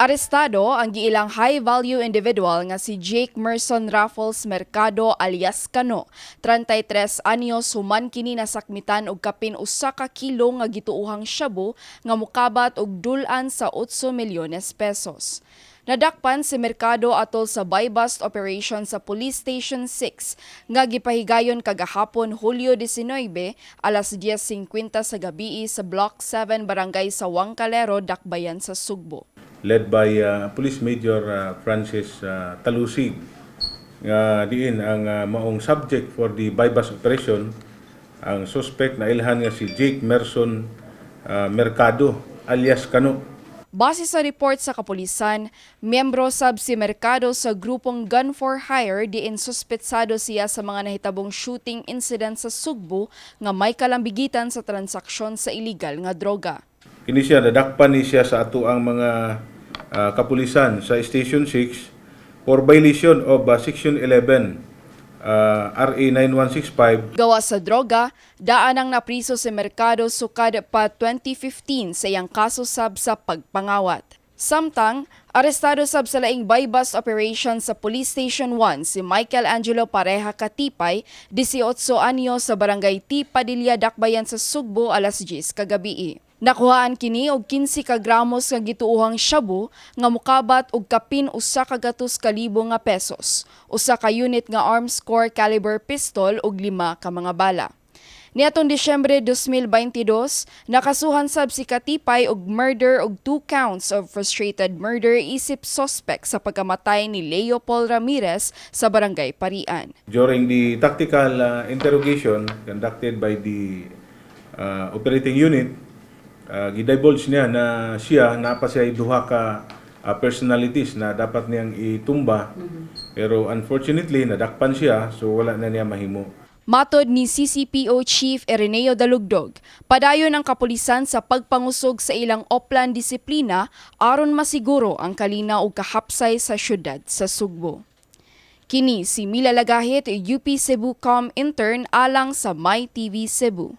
Arestado ang giilang high-value individual nga si Jake Merson Raffles Mercado alias Kano, 33 anyos, human kini nasakmitan og kapin 1 ka kilo nga gituuhang shabu nga mokabat og dulan sa 8 milyones pesos. Nadakpan si Mercado atol sa buy-bust operation sa Police Station 6 nga gipahigayon kagahapon Hulyo 19 alas 10:50 sa gabii sa Block 7 Barangay Sawang Calero, Dakbayan sa Sugbo. Led by Police Major Francis Talusig. Diin ang maong subject for the buy-bust operation, ang suspect na ilhan nga si Jake Merson Mercado alias Kano. Base sa report sa kapulisan, miyembro sab si Mercado sa grupong Gun for Hire diin suspetsado siya sa mga nahitabong shooting incident sa Sugbo nga may kalambigitan sa transaksyon sa illegal nga droga. Kini siya nadakpan ni siya sa ato ang mga kapulisan sa Station 6 for violation of Section 11 RA 9165. Gawa sa droga, daan ang napriso si Mercado sukad pa 2015 sa iyang kaso sab sa pagpangawat. Samtang, arestado sab sa laing buy-bust operation sa Police Station 1 si Michael Angelo Pareha Katipay, 18 anyos sa Barangay T. Padilla, Dakbayan sa Sugbo alas 10 kagabii. Nakuhaan kini og 15 ka gramos nga gituuhang shabu nga mokabat og kapin 100,000 nga pesos, 1 ka unit nga arms core caliber pistol ug 5 ka mga bala. Niatong Disyembre 2022, nakasuhan sab si Katipay og murder og 2 counts of frustrated murder isip suspect sa pagkamatay ni Leopold Ramirez sa Barangay Parian. During the tactical interrogation conducted by the operating unit, gidivulge niya na siya napa siya duha ka personalities na dapat niyang itumba, pero unfortunately nadakpan siya, so wala na niya mahimo. Matod ni CCPO Chief Ireneo Dalugdog, padayon ang kapulisan sa pagpangusog sa ilang oplan disiplina aron masiguro ang kalinaw ug kahapsay sa syudad sa Sugbo. Kini si Mila Lagahit, UP Cebu Com intern alang sa My TV Cebu.